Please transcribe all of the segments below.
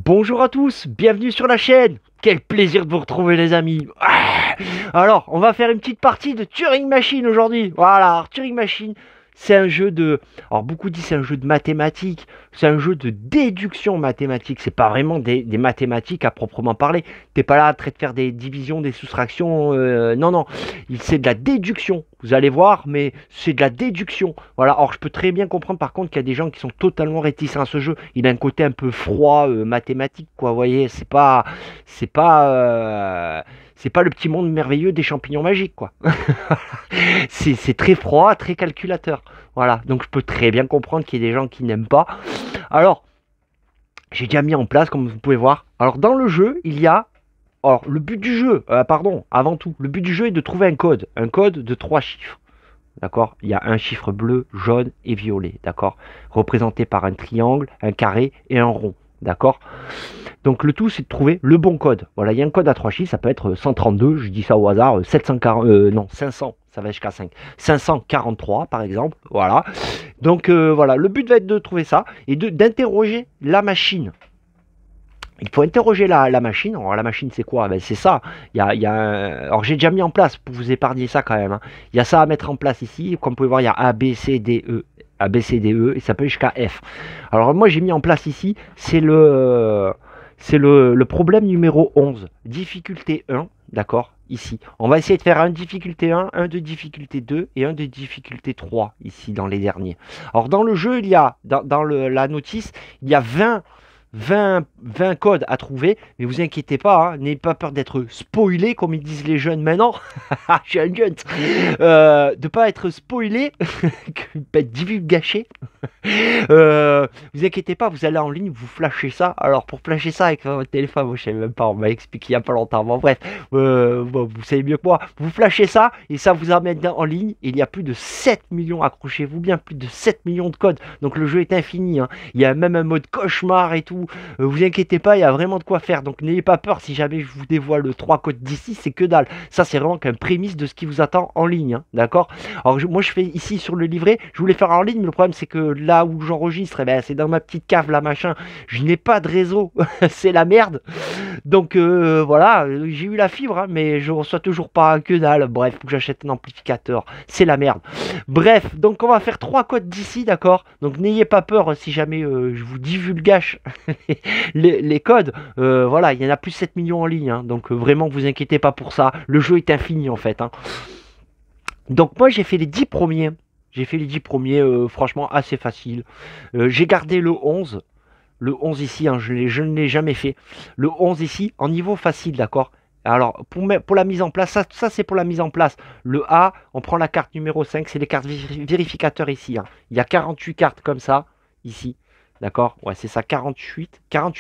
Bonjour à tous, bienvenue sur la chaîne. Quel plaisir de vous retrouver les amis. Alors, on va faire une petite partie de Turing Machine aujourd'hui. Voilà, alors, Turing Machine, c'est un jeu de... Alors, beaucoup disent c'est un jeu de mathématiques, c'est un jeu de déduction mathématique. C'est pas vraiment des mathématiques à proprement parler. T'es pas là à traiter de faire des divisions, des soustractions. Non, non, c'est de la déduction. Vous allez voir, mais c'est de la déduction. Voilà, alors je peux très bien comprendre par contre qu'il y a des gens qui sont totalement réticents à ce jeu. Il a un côté un peu froid, mathématique, quoi. Vous voyez, c'est pas, c'est pas le petit monde merveilleux des champignons magiques, quoi. C'est très froid, très calculateur. Voilà, donc je peux très bien comprendre qu'il y ait des gens qui n'aiment pas. Alors, j'ai déjà mis en place, comme vous pouvez voir. Alors, dans le jeu, il y a... Alors, le but du jeu, pardon, avant tout, le but du jeu est de trouver un code de 3 chiffres. D'accord? Il y a un chiffre bleu, jaune et violet, d'accord? Représenté par un triangle, un carré et un rond, d'accord? Donc le tout c'est de trouver le bon code. Voilà, il y a un code à 3 chiffres, ça peut être 132, je dis ça au hasard, 740, non, 500, ça va jusqu'à 5. 543 par exemple, voilà. Donc voilà, le but va être de trouver ça et d'interroger la machine. Il faut interroger la machine. Alors la machine c'est quoi? Ben, c'est ça. Alors j'ai déjà mis en place pour vous épargner ça quand même, hein. Il y a ça à mettre en place ici. Comme vous pouvez voir, il y a A, B, C, D, E. A, B, C, D, E et ça peut jusqu'à F. Alors moi j'ai mis en place ici, c'est le problème numéro 11. Difficulté 1, d'accord? Ici. On va essayer de faire un difficulté 1 de difficulté 2 et un de difficulté 3 ici dans les derniers. Alors dans le jeu, il y a, dans la notice, il y a 20 codes à trouver, mais vous inquiétez pas, hein, n'ayez pas peur d'être spoilé comme ils disent les jeunes maintenant. Je suis un jeune. De pas être spoilé, pas être divulgaché. Vous inquiétez pas, vous allez en ligne, vous flashez ça. Alors pour flasher ça avec votre téléphone, moi, je sais même pas, on m'a expliqué il y a pas longtemps. Bon bref, bon, vous savez mieux que moi. Vous flashez ça et ça vous amène en ligne. Et il y a plus de 7 millions, accrochez-vous bien, plus de 7 millions de codes. Donc le jeu est infini, hein. Il y a même un mode cauchemar et tout. Vous inquiétez pas, il y a vraiment de quoi faire. Donc n'ayez pas peur si jamais je vous dévoile le 3 codes d'ici, c'est que dalle. Ça c'est vraiment qu'un prémisse de ce qui vous attend en ligne, hein, d'accord? Alors moi je fais ici sur le livret, je voulais faire en ligne, mais le problème c'est que là où j'enregistre, eh ben, c'est dans ma petite cave là machin, je n'ai pas de réseau, c'est la merde. Donc voilà, j'ai eu la fibre, hein, mais je reçois toujours pas que dalle. Bref, faut que j'achète un amplificateur, c'est la merde. Bref, donc on va faire 3 codes d'ici, d'accord? Donc n'ayez pas peur si jamais je vous divulgage les codes. Voilà, il y en a plus de 7 millions en ligne, hein, donc vraiment vous inquiétez pas pour ça. Le jeu est infini en fait, hein. Donc moi j'ai fait les 10 premiers. J'ai fait les 10 premiers, franchement assez facile. J'ai gardé le 11. Le 11 ici, hein, je ne l'ai jamais fait. Le 11 ici, en niveau facile, d'accord? Alors, pour la mise en place, ça c'est pour la mise en place. Le A, on prend la carte numéro 5, c'est les cartes vérificateurs ici, hein. Il y a 48 cartes comme ça, ici. D'accord? Ouais, c'est ça, 48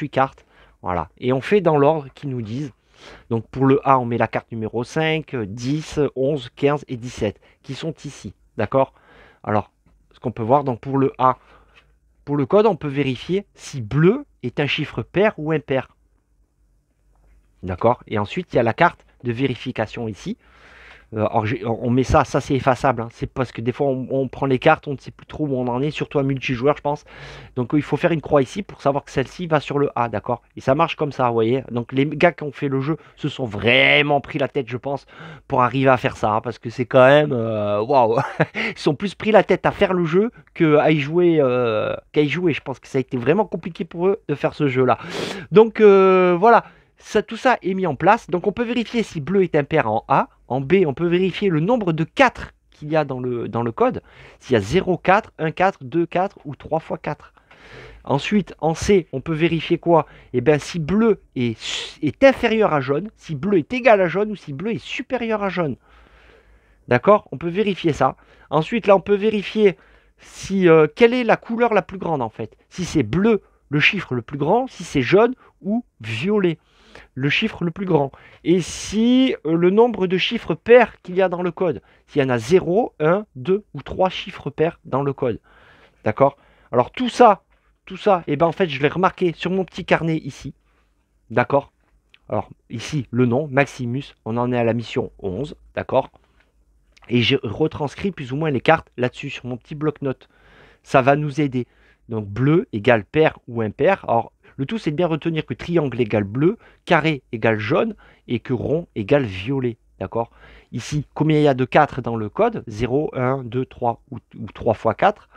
cartes. Voilà. Et on fait dans l'ordre qu'ils nous disent. Donc pour le A, on met la carte numéro 5, 10, 11, 15 et 17 qui sont ici. D'accord? Alors, ce qu'on peut voir, donc pour le A, pour le code, on peut vérifier si bleu est un chiffre pair ou impair. D'accord? Et ensuite, il y a la carte de vérification ici. Alors on met ça c'est effaçable, hein. C'est parce que des fois on prend les cartes, on ne sait plus trop où on en est, surtout à multijoueur je pense. Donc il faut faire une croix ici pour savoir que celle-ci va sur le A, d'accord? Et ça marche comme ça, vous voyez. Donc les gars qui ont fait le jeu se sont vraiment pris la tête, je pense, pour arriver à faire ça, hein, parce que c'est quand même waouh. Ils sont plus pris la tête à faire le jeu qu'à y jouer, Je pense que ça a été vraiment compliqué pour eux de faire ce jeu-là. Donc voilà. Tout ça est mis en place. Donc on peut vérifier si bleu est impair en A. En B, on peut vérifier le nombre de 4 qu'il y a dans le code. S'il y a 0, 4, 1, 4, 2, 4 ou 3 fois 4. Ensuite, en C, on peut vérifier quoi? Eh bien, si bleu est inférieur à jaune, si bleu est égal à jaune ou si bleu est supérieur à jaune. D'accord? On peut vérifier ça. Ensuite, là, on peut vérifier si quelle est la couleur la plus grande en fait. Si c'est bleu, le chiffre le plus grand, si c'est jaune ou violet, le chiffre le plus grand. Et si le nombre de chiffres pairs qu'il y a dans le code. S'il y en a 0, 1, 2 ou 3 chiffres pairs dans le code. D'accord? Alors tout ça, et ben en fait je l'ai remarqué sur mon petit carnet ici. D'accord? Alors ici le nom, Maximus, on en est à la mission 11. D'accord? Et j'ai retranscrit plus ou moins les cartes là-dessus sur mon petit bloc-notes. Ça va nous aider. Donc bleu égale pair ou impair. Alors Le tout, c'est de bien retenir que triangle égale bleu, carré égale jaune, et que rond égale violet. D'accord? Ici, combien il y a de 4 dans le code? 0, 1, 2, 3 ou 3 fois 4.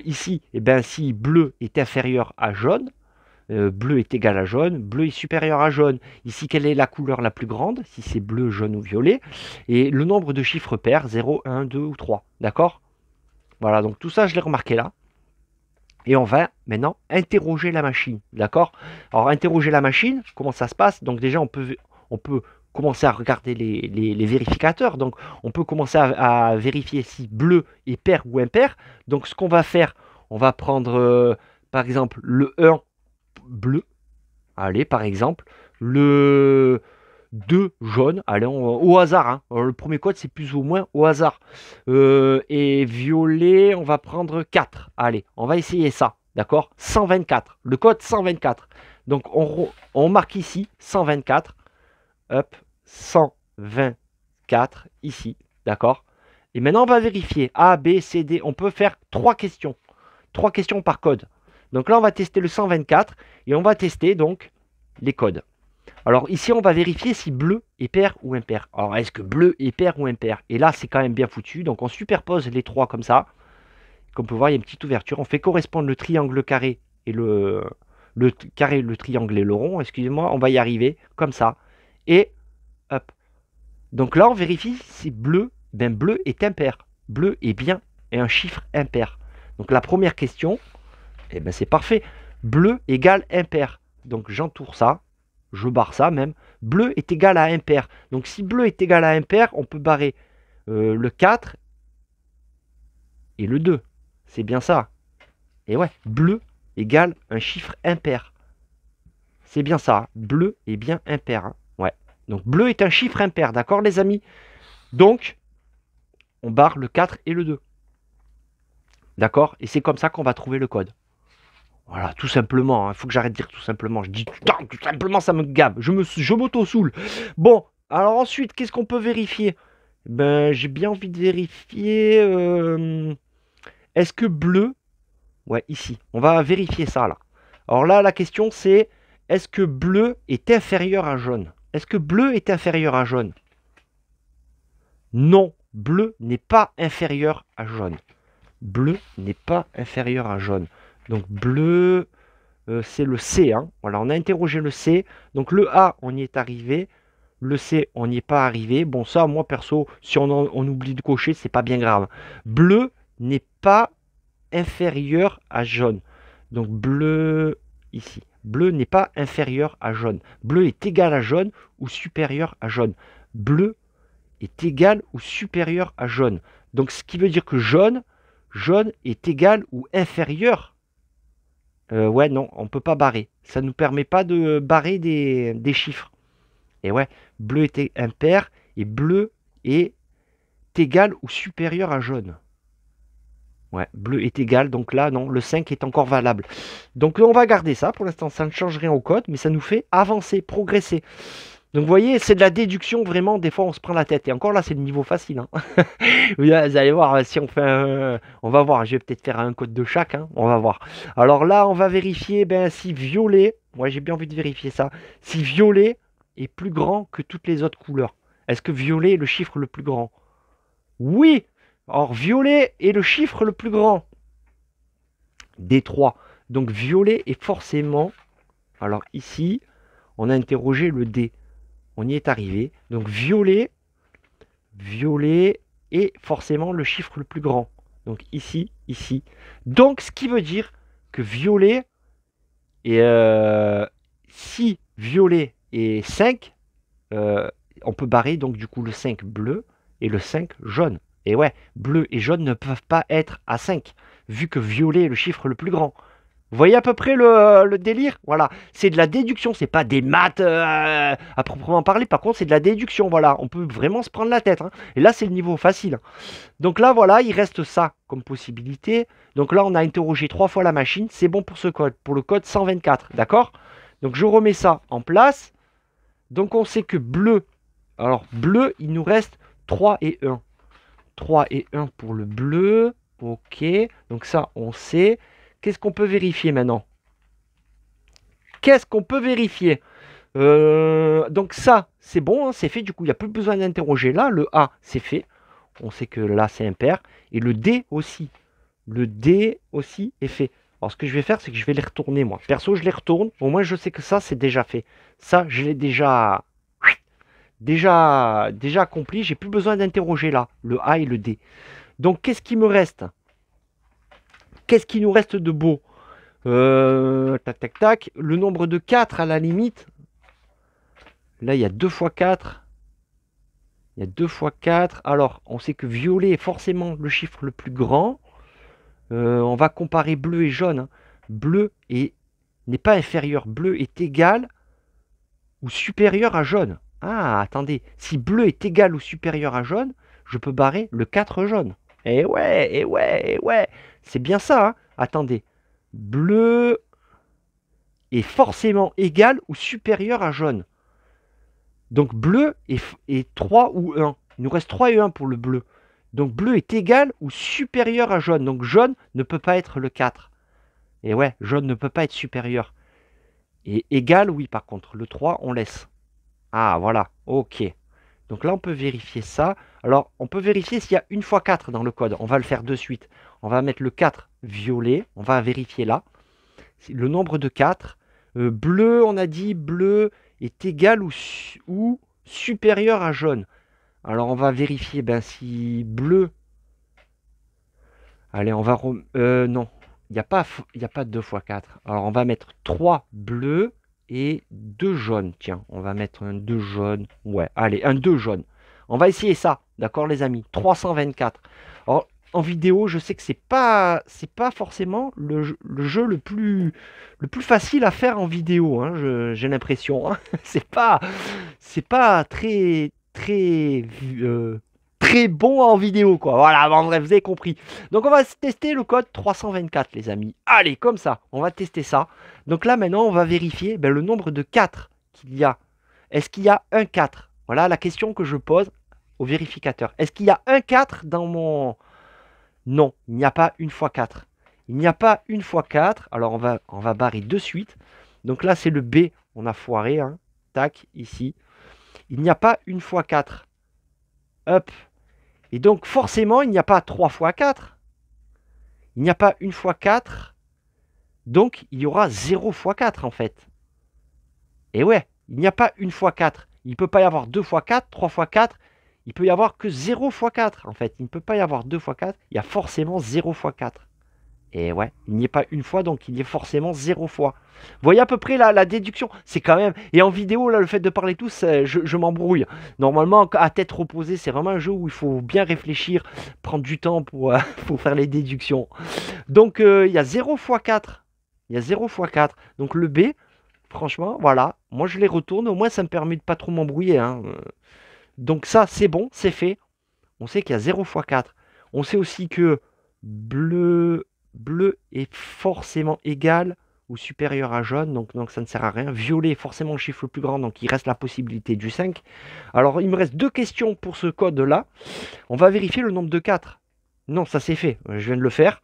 Ici, eh ben, si bleu est inférieur à jaune, bleu est égal à jaune, bleu est supérieur à jaune. Ici, quelle est la couleur la plus grande? Si c'est bleu, jaune ou violet. Et le nombre de chiffres pairs, 0, 1, 2 ou 3. D'accord? Voilà, donc tout ça, je l'ai remarqué là. Et on va maintenant interroger la machine. D'accord? Alors, interroger la machine, comment ça se passe? Donc déjà, on peut commencer à regarder les vérificateurs. Donc, on peut commencer à vérifier si bleu est pair ou impair. Donc, ce qu'on va faire, on va prendre, par exemple, le 1 bleu. Allez, par exemple, le 2 jaune. Allez, au hasard. Hein. Alors, le premier code, c'est plus ou moins au hasard. Et violet, on va prendre 4. Allez, on va essayer ça. D'accord? 124. Le code 124. Donc, on marque ici 124. Hop, 124 ici. D'accord? Et maintenant, on va vérifier. A, B, C, D. On peut faire 3 questions. 3 questions par code. Donc là, on va tester le 124 et on va tester donc les codes. Alors ici, on va vérifier si bleu est pair ou impair. Alors, est-ce que bleu est pair ou impair? Et là, c'est quand même bien foutu. Donc, on superpose les 3 comme ça. Comme on peut voir, il y a une petite ouverture. On fait correspondre le triangle carré et le carré, le triangle et le rond. Excusez-moi, on va y arriver comme ça. Et hop. Donc là, on vérifie si bleu, ben bleu est impair. Bleu est bien et un chiffre impair. Donc la première question, eh ben c'est parfait. Bleu égale impair. Donc j'entoure ça, je barre ça même. Bleu est égal à impair. Donc si bleu est égal à impair, on peut barrer le 4 et le 2. C'est bien ça. Et ouais, bleu égale un chiffre impair. C'est bien ça. Bleu est bien impair. Hein. Ouais. Donc bleu est un chiffre impair. D'accord les amis? Donc, on barre le 4 et le 2. D'accord? Et c'est comme ça qu'on va trouver le code. Voilà, tout simplement. Il faut que j'arrête de dire tout simplement. Je dis tout simplement, ça me gave. Je m'auto-soule. Bon, alors ensuite, qu'est-ce qu'on peut vérifier? Ben, j'ai bien envie de vérifier. Est-ce que bleu... Ouais, ici. On va vérifier ça, là. Alors là, la question, c'est... Est-ce que bleu est inférieur à jaune? Est-ce que bleu est inférieur à jaune? Non, bleu n'est pas inférieur à jaune. Bleu n'est pas inférieur à jaune. Donc bleu, c'est le C. Hein. Voilà, on a interrogé le C. Donc le A, on y est arrivé. Le C, on n'y est pas arrivé. Bon, ça, moi, perso, si on oublie de cocher, c'est pas bien grave. Bleu n'est pas inférieur à jaune. Donc bleu, ici. Bleu n'est pas inférieur à jaune. Bleu est égal à jaune ou supérieur à jaune. Bleu est égal ou supérieur à jaune. Donc ce qui veut dire que jaune est égal ou inférieur. Ouais, non, on ne peut pas barrer. Ça ne nous permet pas de barrer des chiffres. Et ouais, bleu est impair et bleu est égal ou supérieur à jaune. Ouais, bleu est égal, donc là, non, le 5 est encore valable. Donc on va garder ça, pour l'instant, ça ne change rien au code, mais ça nous fait avancer, progresser. Donc vous voyez, c'est de la déduction, vraiment, des fois on se prend la tête. Et encore là, c'est le niveau facile. Hein. Vous allez voir, si on fait un... On va voir, je vais peut-être faire un code de chaque, hein. On va voir. Alors là, on va vérifier ben, si violet, ouais j'ai bien envie de vérifier ça, si violet est plus grand que toutes les autres couleurs. Est-ce que violet est le chiffre le plus grand? Oui. Or, violet est le chiffre le plus grand des 3. Donc violet est forcément... Alors ici, on a interrogé le D. On y est arrivé. Donc violet est forcément le chiffre le plus grand. Donc ici, ici. Donc ce qui veut dire que violet, et si violet est 5, on peut barrer donc du coup le 5 bleu et le 5 jaune. Et ouais, bleu et jaune ne peuvent pas être à 5, vu que violet est le chiffre le plus grand. Vous voyez à peu près le délire? Voilà, c'est de la déduction, c'est pas des maths à proprement parler. Par contre, c'est de la déduction, voilà. On peut vraiment se prendre la tête. Hein. Et là, c'est le niveau facile. Donc là, voilà, il reste ça comme possibilité. Donc là, on a interrogé 3 fois la machine. C'est bon pour ce code, pour le code 124, d'accord? Donc je remets ça en place. Donc on sait que bleu, alors bleu, il nous reste 3 et 1. 3 et 1 pour le bleu. Ok, donc ça, on sait. Qu'est-ce qu'on peut vérifier maintenant? qu'est-ce qu'on peut vérifier? Donc ça, c'est bon, hein, c'est fait. Du coup, il n'y a plus besoin d'interroger là. Le A, c'est fait. On sait que là, c'est impair. Et le D aussi. Le D aussi est fait. Alors, ce que je vais faire, c'est que je vais les retourner, moi. Perso, je les retourne. Au moins, je sais que ça, c'est déjà fait. Ça, je l'ai déjà accompli. J'ai plus besoin d'interroger là. Le A et le D. Donc, qu'est-ce qui me reste? Qu'est-ce qui nous reste de beau? Tac, tac, tac. Le nombre de 4 à la limite. Là, il y a 2 fois 4. Il y a 2 fois 4. Alors, on sait que violet est forcément le chiffre le plus grand. On va comparer bleu et jaune. Hein. Bleu n'est pas inférieur. Bleu est égal ou supérieur à jaune. Ah, attendez. Si bleu est égal ou supérieur à jaune, je peux barrer le 4 jaune. Eh ouais, eh ouais, eh ouais. C'est bien ça. Hein. Attendez. Bleu est forcément égal ou supérieur à jaune. Donc bleu est 3 ou 1. Il nous reste 3 et 1 pour le bleu. Donc bleu est égal ou supérieur à jaune. Donc jaune ne peut pas être le 4. Et ouais, jaune ne peut pas être supérieur. Et égal, oui, par contre. Le 3, on laisse. Ah, voilà. Ok. Donc là, on peut vérifier ça. Alors, on peut vérifier s'il y a une fois 4 dans le code. On va le faire de suite. On va mettre le 4 violet. On va vérifier là. Le nombre de 4. Bleu, on a dit bleu est égal ou supérieur à jaune. Alors on va vérifier si bleu. Allez, on va... non, il n'y a pas 2 fois 4. Alors on va mettre 3 bleus et 2 jaunes. Tiens, on va mettre un 2 jaune. Ouais, allez, un 2 jaune. On va essayer ça, d'accord les amis? 324. Alors en vidéo, je sais que c'est pas forcément le jeu le plus facile à faire en vidéo, hein, j'ai l'impression. Hein. C'est pas très bon en vidéo, quoi. Voilà, bon, bref, vous avez compris. Donc on va tester le code 324, les amis. Allez, comme ça, on va tester ça. Donc là, maintenant, on va vérifier le nombre de 4 qu'il y a. Est-ce qu'il y a un 4? Voilà la question que je pose au vérificateur. Est-ce qu'il y a un 4 dans mon... Non, il n'y a pas une fois 4. Il n'y a pas une fois 4. Alors on va barrer de suite. Donc là, c'est le B. On a foiré. Hein. Tac, ici. Il n'y a pas une fois 4. Hop. Et donc forcément, il n'y a pas 3 fois 4. Il n'y a pas une fois 4. Donc il y aura 0 fois 4 en fait. Et ouais, il n'y a pas une fois 4. Il ne peut pas y avoir 2 fois 4, 3 fois 4. Il peut y avoir que 0 fois 4 en fait. Il ne peut pas y avoir 2 fois 4. Il y a forcément 0 fois 4. Et ouais, il n'y est pas une fois, donc il y est forcément 0 fois. Vous voyez à peu près la déduction. C'est quand même... Et en vidéo, là, le fait de parler tous, je m'embrouille. Normalement, à tête reposée, c'est vraiment un jeu où il faut bien réfléchir, prendre du temps pour faire les déductions. Donc, il y a 0 fois 4. Il y a 0 fois 4. Donc le B, franchement, voilà. Moi, je les retourne. Au moins, ça me permet de pas trop m'embrouiller. Hein. Donc ça, c'est bon, c'est fait. On sait qu'il y a 0 fois 4. On sait aussi que bleu est forcément égal ou supérieur à jaune, donc ça ne sert à rien. Violet est forcément le chiffre le plus grand, donc il reste la possibilité du 5. Alors, il me reste 2 questions pour ce code-là. On va vérifier le nombre de 4. Non, ça c'est fait, je viens de le faire.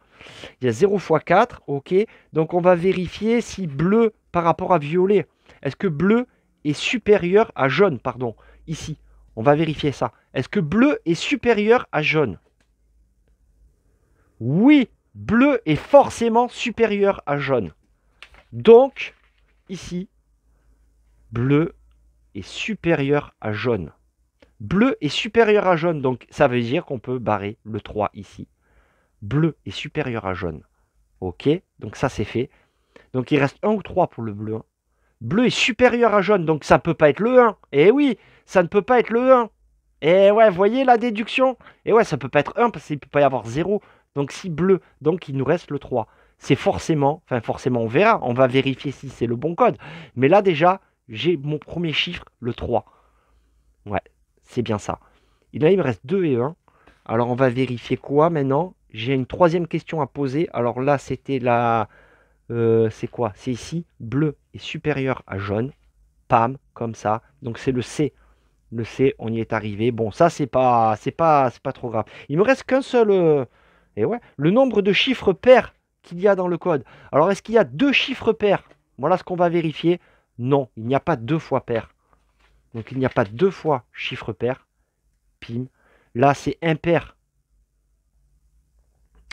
Il y a 0 fois 4, ok. Donc, on va vérifier si bleu par rapport à violet. Est-ce que bleu est supérieur à jaune, pardon, ici. On va vérifier ça. Est-ce que bleu est supérieur à jaune? Oui, bleu est forcément supérieur à jaune. Donc, ici, bleu est supérieur à jaune. Bleu est supérieur à jaune, donc ça veut dire qu'on peut barrer le 3 ici. Bleu est supérieur à jaune. Ok, donc ça c'est fait. Donc il reste 1 ou 3 pour le bleu. Hein. Bleu est supérieur à jaune, donc ça ne peut pas être le 1. Eh oui, ça ne peut pas être le 1. Et ouais, voyez la déduction? Et ouais, ça ne peut pas être 1 parce qu'il ne peut pas y avoir 0. Donc si bleu, donc il nous reste le 3. C'est forcément on verra, on va vérifier si c'est le bon code. Mais là déjà, j'ai mon premier chiffre, le 3. Ouais, c'est bien ça. Et là, il me reste 2 et 1. Alors on va vérifier quoi maintenant? J'ai une troisième question à poser. Alors là, c'était la... c'est quoi? C'est ici, bleu est supérieur à jaune. Pam, comme ça. Donc c'est le C. Le C, on y est arrivé. Bon, ça, c'est pas trop grave. Il me reste qu'un seul... Et ouais, le nombre de chiffres pairs qu'il y a dans le code. Alors, est-ce qu'il y a 2 chiffres pairs? Voilà ce qu'on va vérifier. Non, il n'y a pas deux fois pair. Donc il n'y a pas deux fois chiffre pair. Pim. Là, c'est impair.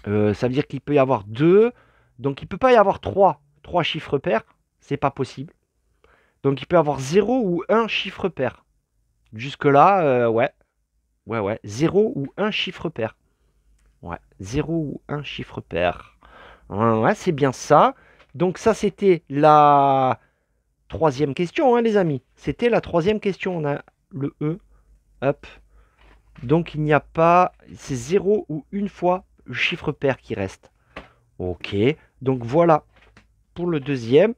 Ça veut dire qu'il peut y avoir deux. Donc il ne peut pas y avoir trois chiffres pairs. C'est pas possible. Donc il peut y avoir 0 ou un chiffre pair. Jusque-là, ouais. Ouais. 0 ou un chiffre pair. Ouais. 0 ou un chiffre pair. Ouais, c'est bien ça. Donc ça, c'était la troisième question, hein, les amis. C'était la troisième question. On a le E. Hop. Donc il n'y a pas... C'est 0 ou une fois le chiffre pair qui reste. Ok. Donc voilà pour le deuxième.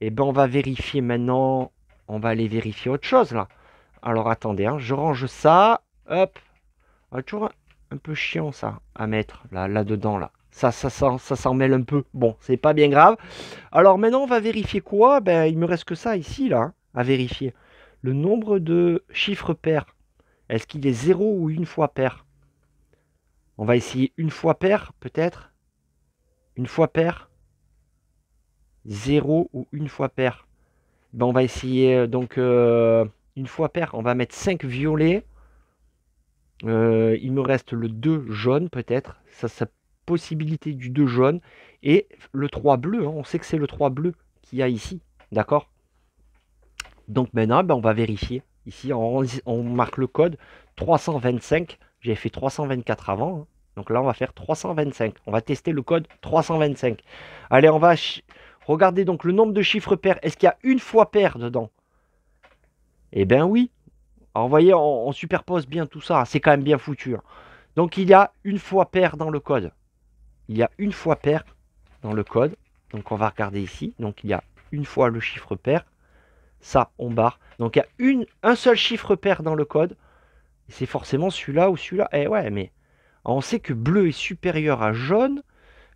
Et ben on va vérifier maintenant. On va aller vérifier autre chose là. Alors attendez, hein, je range ça. Hop. Toujours un peu chiant ça à mettre là-dedans là. Ça s'en mêle un peu. Bon, c'est pas bien grave. Alors maintenant, on va vérifier quoi? Ben, il me reste que ça ici là, hein, à vérifier. Le nombre de chiffres pairs. Est-ce qu'il est 0 ou une fois pair? On va essayer une fois pair, peut-être. Une fois pair. 0 ou une fois pair. Ben, on va essayer donc une fois pair. On va mettre 5 violets. Il me reste le 2 jaune peut-être. Ça, c'est possibilité du 2 jaune. Et le 3 bleu. Hein. On sait que c'est le 3 bleu qu'il y a ici. D'accord? Donc maintenant, ben, on va vérifier. Ici, on marque le code 325. J'avais fait 324 avant. Hein. Donc là, on va faire 325. On va tester le code 325. Allez, on va regarder donc le nombre de chiffres pairs. Est-ce qu'il y a une fois pair dedans? Eh bien oui. Alors, vous voyez, on superpose bien tout ça. C'est quand même bien foutu. Hein. Donc, il y a une fois pair dans le code. Il y a une fois pair dans le code. Donc, on va regarder ici. Donc, il y a une fois le chiffre pair. Ça, on barre. Donc, il y a un seul chiffre pair dans le code. C'est forcément celui-là ou celui-là. Eh ouais, mais on sait que bleu est supérieur à jaune.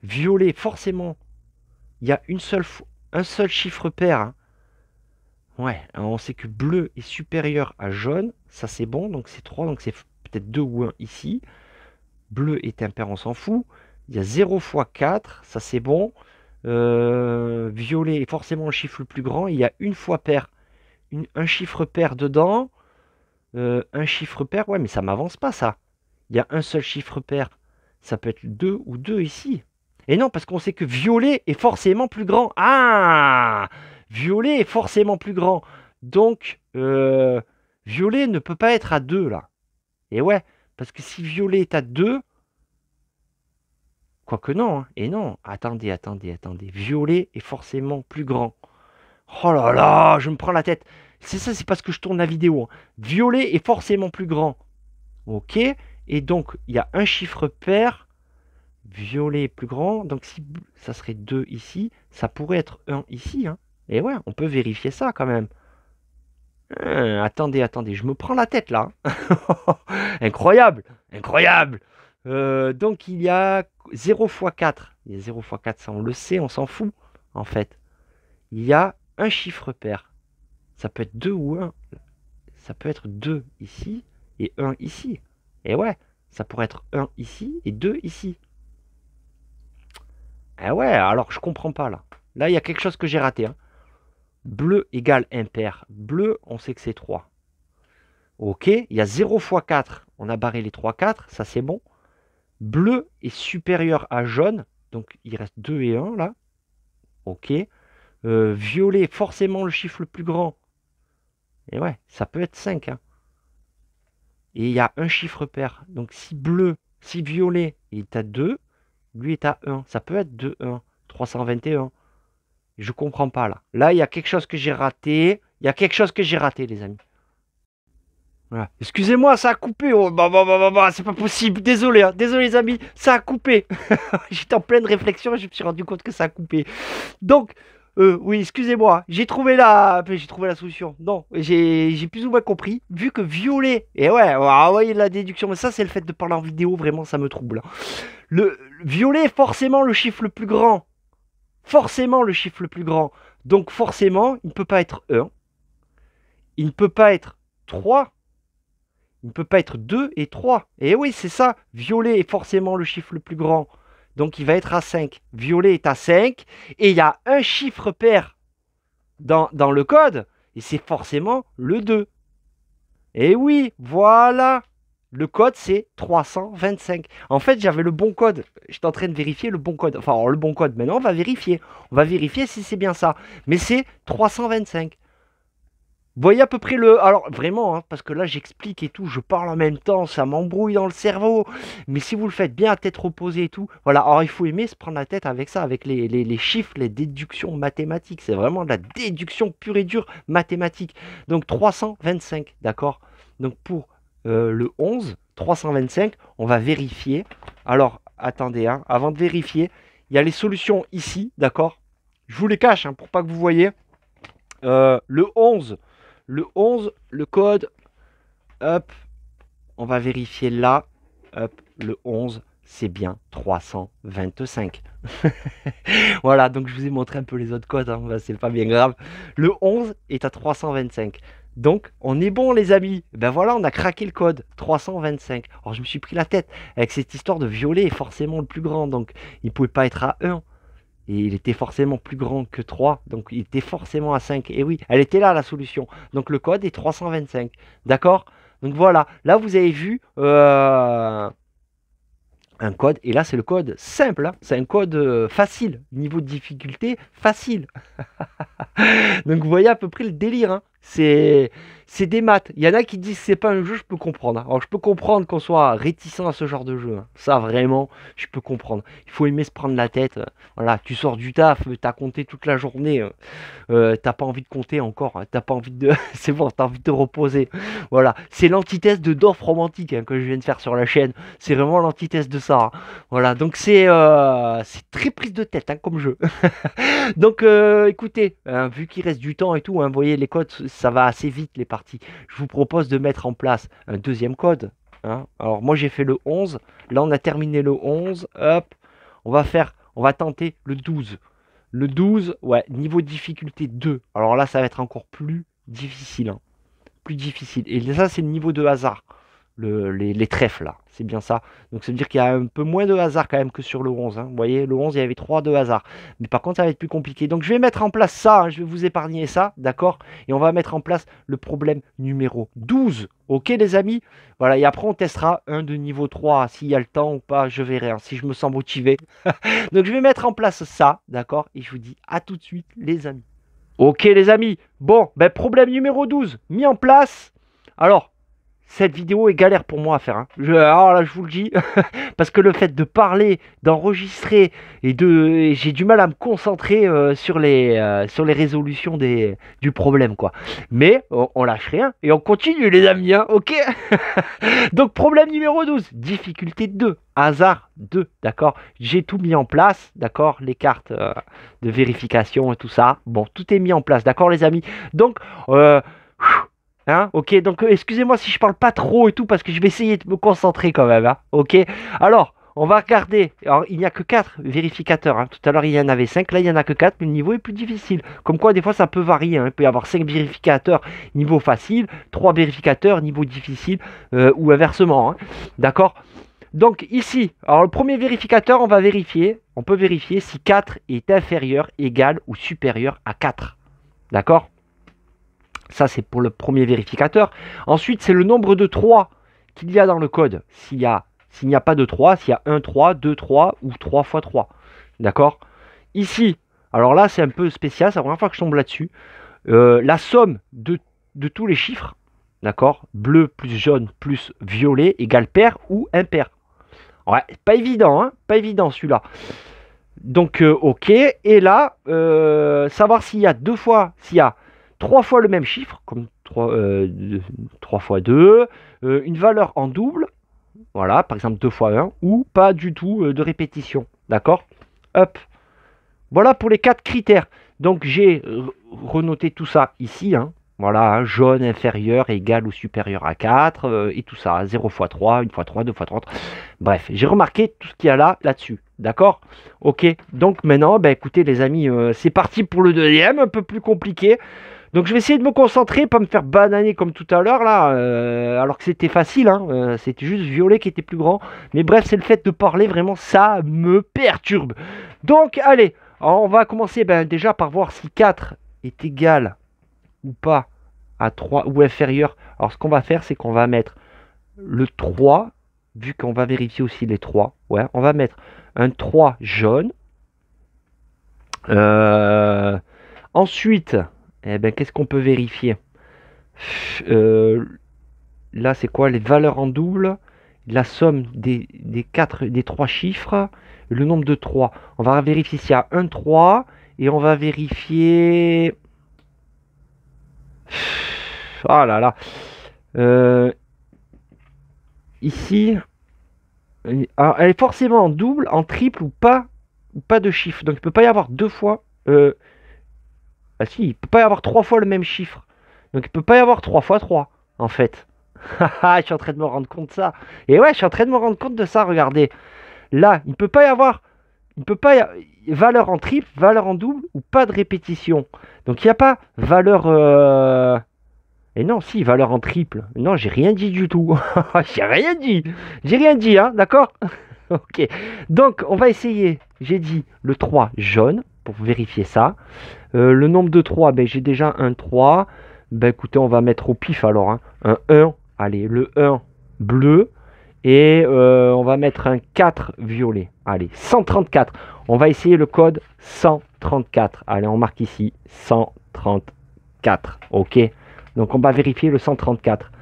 Violet, forcément, il y a un seul chiffre pair. Hein. Ouais, on sait que bleu est supérieur à jaune. Ça, c'est bon. Donc, c'est 3. Donc, c'est peut-être 2 ou 1 ici. Bleu est impair, on s'en fout. Il y a 0 fois 4. Ça, c'est bon. Violet est forcément le chiffre le plus grand. Il y a une fois pair. Un chiffre pair dedans. Un chiffre pair. Ouais, mais ça m'avance pas, ça. Il y a un seul chiffre pair. Ça peut être 2 ou 2 ici. Et non, parce qu'on sait que violet est forcément plus grand. Ah! Violet est forcément plus grand. Donc, violet ne peut pas être à 2, là. Et ouais, parce que si violet est à 2... Quoique non, hein. Et non. Attendez. Violet est forcément plus grand. Oh là là, je me prends la tête. C'est ça, c'est parce que je tourne la vidéo. Hein. Violet est forcément plus grand. Ok. Et donc, il y a un chiffre pair. Violet est plus grand. Donc, si ça serait 2 ici, ça pourrait être 1 ici. Hein. Et ouais, on peut vérifier ça quand même. Attendez, je me prends la tête là. Incroyable. Donc, il y a 0 fois 4. Il y a 0 fois 4, ça on le sait, on s'en fout en fait. Il y a un chiffre pair. Ça peut être 2 ou 1. Ça peut être 2 ici et 1 ici. Et ouais, ça pourrait être 1 ici et 2 ici. Ah ouais, alors je comprends pas là. Là, il y a quelque chose que j'ai raté. Hein. Bleu égale impair. Bleu, on sait que c'est 3. Ok, il y a 0 fois 4. On a barré les 3, 4. Ça, c'est bon. Bleu est supérieur à jaune. Donc, il reste 2 et 1 là. Ok. Violet, forcément le chiffre le plus grand. Et ouais, ça peut être 5. Hein. Et il y a un chiffre pair. Donc, si violet est à 2, lui est à 1. Ça peut être 2, 1. 321. Je comprends pas là. Là, il y a quelque chose que j'ai raté. Les amis. Voilà. Excusez-moi, ça a coupé. Oh, c'est pas possible. Désolé, hein. Désolé, les amis. Ça a coupé. J'étais en pleine réflexion et je me suis rendu compte que ça a coupé. Donc, oui, excusez-moi. J'ai trouvé la solution. Non, j'ai plus ou moins compris. Vu que violet. Et ouais, ouais, la déduction. Mais ça, c'est le fait de parler en vidéo. Vraiment, ça me trouble. Le violet est forcément le chiffre le plus grand. Donc forcément, il ne peut pas être 1. Il ne peut pas être 3. Il ne peut pas être 2 et 3. Et oui, c'est ça. Violet est forcément le chiffre le plus grand. Donc il va être à 5. Violet est à 5. Et il y a un chiffre pair. dans le code, et c'est forcément le 2. Et oui, voilà. Le code, c'est 325. En fait, j'avais le bon code. J'étais en train de vérifier le bon code. Enfin, alors, le bon code, maintenant, on va vérifier. On va vérifier si c'est bien ça. Mais c'est 325. Vous voyez à peu près le... Alors, vraiment, hein, parce que là, j'explique et tout, je parle en même temps, ça m'embrouille dans le cerveau. Mais si vous le faites bien à tête reposée et tout, voilà. Alors, il faut aimer se prendre la tête avec ça, avec les chiffres, les déductions mathématiques. C'est vraiment de la déduction pure et dure mathématique. Donc, 325, d'accord? Donc, pour le 11, 325, on va vérifier. Alors, attendez, hein, avant de vérifier, il y a les solutions ici, d'accord? Je vous les cache, hein, pour pas que vous voyez. Le 11, le code, hop, on va vérifier là, hop, le 11, c'est bien 325. Voilà, donc je vous ai montré un peu les autres codes, hein, bah, c'est pas bien grave. Le 11 est à 325. Donc, on est bon, les amis. Ben voilà, on a craqué le code 325. Alors, je me suis pris la tête avec cette histoire de violet est forcément le plus grand. Donc, il ne pouvait pas être à 1. Et il était forcément plus grand que 3. Donc, il était forcément à 5. Et oui, elle était là, la solution. Donc, le code est 325. D'accord? Donc, voilà. Là, vous avez vu un code. Et là, c'est le code simple. Hein. C'est un code facile. Niveau de difficulté, facile. Donc vous voyez à peu près le délire, hein. C'est des maths. Il y en a qui disent que c'est pas un jeu, je peux comprendre. Alors je peux comprendre qu'on soit réticent à ce genre de jeu, hein. Ça vraiment, je peux comprendre. Il faut aimer se prendre la tête. Voilà, tu sors du taf, t'as compté toute la journée, t'as pas envie de compter encore, hein. T'as pas envie de... c'est bon, t'as envie de te reposer. Voilà, c'est l'antithèse de Dorf romantique, hein, que je viens de faire sur la chaîne. C'est vraiment l'antithèse de ça, hein. Voilà, donc c'est très prise de tête, hein, comme jeu. Donc écoutez, hein, vu qu'il reste du temps et tout, hein, vous voyez les codes, ça va assez vite les parties. Je vous propose de mettre en place un deuxième code, hein. Alors moi j'ai fait le 11, là on a terminé le 11, hop, on va tenter le 12. Le 12, ouais, niveau de difficulté 2. Alors là ça va être encore plus difficile, hein. Plus difficile. Et ça c'est le niveau de hasard. Les trèfles là, c'est bien ça. Donc ça veut dire qu'il y a un peu moins de hasard quand même que sur le 11, hein. Vous voyez, le 11 il y avait 3 de hasard. Mais par contre ça va être plus compliqué. Donc je vais mettre en place ça, hein. Je vais vous épargner ça, d'accord? Et on va mettre en place le problème numéro 12. Ok les amis? Voilà, et après on testera un de niveau 3, s'il y a le temps ou pas, je verrai, hein, si je me sens motivé. Donc je vais mettre en place ça, d'accord? Et je vous dis à tout de suite les amis. Ok les amis, bon, ben problème numéro 12, mis en place. Alors, cette vidéo est galère pour moi à faire, hein. Alors là, je vous le dis, parce que le fait de parler, d'enregistrer j'ai du mal à me concentrer sur les résolutions du problème, quoi. Mais on lâche rien et on continue, les amis, hein, ok? Donc, problème numéro 12, difficulté 2, hasard 2, d'accord? J'ai tout mis en place, d'accord? Les cartes de vérification et tout ça. Bon, tout est mis en place, d'accord, les amis? Donc, hein, ok, donc excusez-moi si je parle pas trop et tout parce que je vais essayer de me concentrer quand même, hein, ok. Alors, on va regarder. Alors, il n'y a que 4 vérificateurs, hein. Tout à l'heure, il y en avait 5, là, il n'y en a que 4, mais le niveau est plus difficile. Comme quoi, des fois, ça peut varier, hein. Il peut y avoir 5 vérificateurs niveau facile, 3 vérificateurs niveau difficile, ou inversement, hein. D'accord? Donc, ici, alors le premier vérificateur, on peut vérifier si 4 est inférieur, égal ou supérieur à 4. D'accord? Ça, c'est pour le premier vérificateur. Ensuite, c'est le nombre de 3 qu'il y a dans le code. S'il n'y a pas de 3, s'il y a 1, 3, 2, 3 ou 3 fois 3. D'accord? Ici, alors là, c'est un peu spécial. C'est la première fois que je tombe là-dessus. La somme de tous les chiffres. D'accord? Bleu plus jaune plus violet égale pair ou impair. Ouais, pas évident, hein? Pas évident celui-là. Donc, ok. Et là, savoir s'il y a 3 fois le même chiffre, comme 3 fois 2, une valeur en double, voilà, par exemple 2 fois 1, ou pas du tout de répétition, d'accord? Hop, voilà pour les 4 critères. Donc j'ai renoté tout ça ici, hein. Voilà, hein, jaune inférieur égal ou supérieur à 4, et tout ça, 0 fois 3, 1 fois 3, 2 fois 3. Bref, j'ai remarqué tout ce qu'il y a là-dessus, d'accord? Ok, donc maintenant, ben, écoutez les amis, c'est parti pour le deuxième, un peu plus compliqué. Donc je vais essayer de me concentrer, pas me faire bananer comme tout à l'heure là, alors que c'était facile, hein, c'était juste violet qui était plus grand. Mais bref, c'est le fait de parler, vraiment, ça me perturbe. Donc allez, on va commencer déjà par voir si 4 est égal ou pas à 3 ou inférieur, alors ce qu'on va faire, c'est qu'on va mettre le 3, vu qu'on va vérifier aussi les 3, ouais, on va mettre un 3 jaune. Ensuite, eh ben, qu'est-ce qu'on peut vérifier? Là, c'est quoi les valeurs en double? La somme des 3 chiffres, le nombre de 3. On va vérifier s'il y a un 3 et on va vérifier. Oh là là. Ici, alors, elle est forcément en double, en triple ou pas de chiffre. Donc il peut pas y avoir deux fois. Ah si, il peut pas y avoir 3 fois le même chiffre. Donc il peut pas y avoir 3 fois 3 en fait. Je suis en train de me rendre compte de ça. Et ouais, je suis en train de me rendre compte de ça, regardez. Là, il peut pas y avoir. Il peut pas y avoir valeur en triple, valeur en double ou pas de répétition. Donc il n'y a pas valeur. Et non, si, valeur en triple. Non, j'ai rien dit du tout. J'ai rien dit. J'ai rien dit, hein, d'accord? Ok. Donc, on va essayer. J'ai dit le 3 jaune pour vérifier ça. Le nombre de 3, ben, j'ai déjà un 3. Ben, écoutez, on va mettre au pif alors. Hein. Un 1. Allez, le 1 bleu. Et on va mettre un 4 violet. Allez, 134. On va essayer le code 134. Allez, on marque ici 134. Ok. Donc on va vérifier le 134.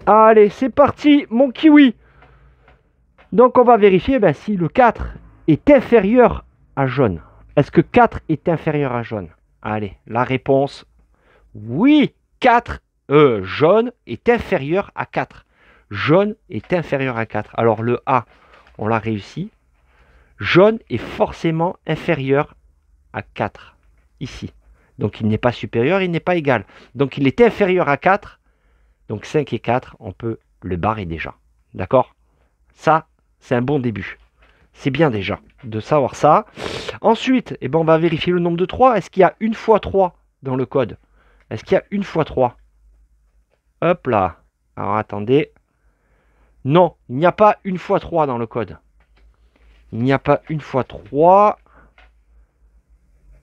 Allez, c'est parti, mon kiwi. Donc on va vérifier ben, si le 4 est inférieur à jaune. Est-ce que 4 est inférieur à jaune? Allez, la réponse, oui, 4, jaune est inférieur à 4. Jaune est inférieur à 4. Alors le A, on l'a réussi. Jaune est forcément inférieur à 4, ici. Donc il n'est pas supérieur, il n'est pas égal. Donc il est inférieur à 4. Donc 5 et 4, on peut le barrer déjà. D'accord? Ça, c'est un bon début. C'est bien déjà de savoir ça. Ensuite, eh ben, on va vérifier le nombre de 3. Est-ce qu'il y a une fois 3 dans le code? Est-ce qu'il y a une fois 3? Hop là. Alors attendez. Non, il n'y a pas une fois 3 dans le code. Il n'y a pas une fois 3.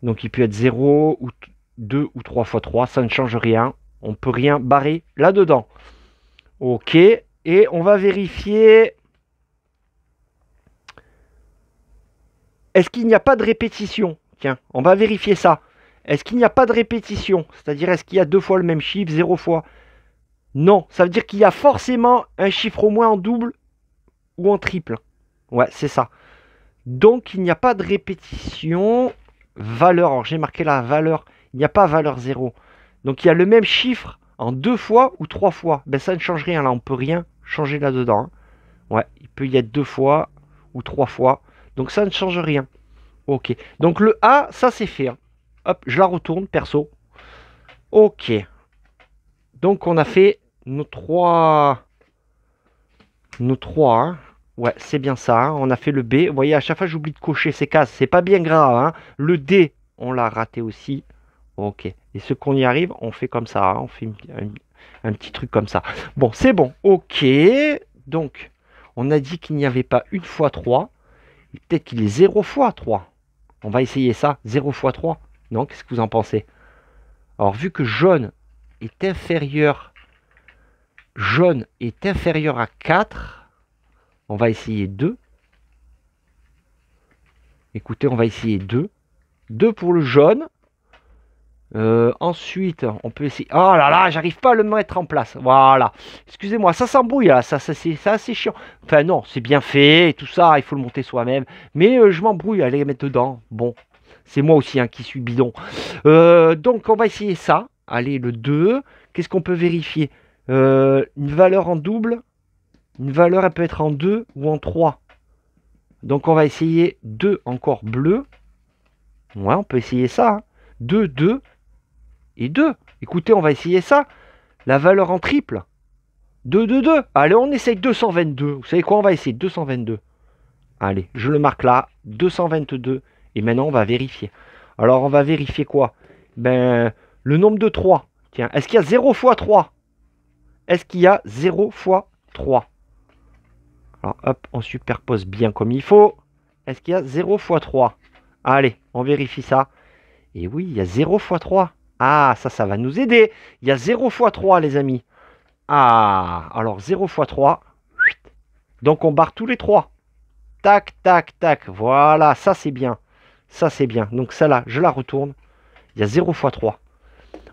Donc il peut être 0 ou 2 ou 3 fois 3. Ça ne change rien. On ne peut rien barrer là-dedans. Ok. Et on va vérifier. Est-ce qu'il n'y a pas de répétition? Tiens, on va vérifier ça. Est-ce qu'il n'y a pas de répétition? C'est-à-dire, est-ce qu'il y a deux fois le même chiffre, 0 fois? Non, ça veut dire qu'il y a forcément un chiffre au moins en double ou en triple. Ouais, c'est ça. Donc, il n'y a pas de répétition. Valeur, alors j'ai marqué la valeur. Il n'y a pas valeur 0. Donc, il y a le même chiffre en 2 fois ou 3 fois. Ben, ça ne change rien, là, on ne peut rien changer là-dedans. Hein. Ouais, il peut y être 2 fois ou 3 fois. Donc, ça ne change rien. Ok. Donc, le A, ça, c'est fait. Hein. Hop, je la retourne, perso. Ok. Donc, on a fait nos 3... Nos 3, hein. Ouais, c'est bien ça. Hein. On a fait le B. Vous voyez, à chaque fois, j'oublie de cocher ces cases. C'est pas bien grave. Hein. Le D, on l'a raté aussi. Ok. Et ce qu'on y arrive, on fait comme ça. Hein. On fait un petit truc comme ça. Bon, c'est bon. Ok. Donc, on a dit qu'il n'y avait pas une fois 3. Peut-être qu'il est 0 fois 3. On va essayer ça. 0 fois 3. Non, qu'est-ce que vous en pensez? Alors, vu que jaune est inférieur à 4, on va essayer 2. Écoutez, on va essayer 2. 2 pour le jaune. Ensuite, on peut essayer... Oh là là, j'arrive pas à le mettre en place. Voilà. Excusez-moi, ça s'embrouille là. Ça c'est assez chiant. Enfin non, c'est bien fait et tout ça. Il faut le monter soi-même. Mais je m'embrouille à les mettre dedans. Bon, c'est moi aussi hein, qui suis bidon. Donc, on va essayer ça. Allez, le 2. Qu'est-ce qu'on peut vérifier? Une valeur en double. Une valeur, elle peut être en 2 ou en 3. Donc, on va essayer 2 encore bleu. Ouais, on peut essayer ça. Hein. 2, 2 et 2. Écoutez, on va essayer ça. La valeur en triple. 2, 2, 2. Allez, on essaye 222. Vous savez quoi? On va essayer 222. Allez, je le marque là. 222. Et maintenant, on va vérifier. Alors, on va vérifier quoi? Ben, le nombre de 3. Tiens, est-ce qu'il y a 0 fois 3? Est-ce qu'il y a 0 fois 3? Alors, hop, on superpose bien comme il faut. Est-ce qu'il y a 0 fois 3? Allez, on vérifie ça. Et oui, il y a 0 fois 3. Ah, ça va nous aider. Il y a 0 fois 3, les amis. Ah, alors 0 fois 3. Donc on barre tous les 3. Tac, tac, tac. Voilà, ça c'est bien. Ça c'est bien. Donc celle-là, je la retourne. Il y a 0 fois 3.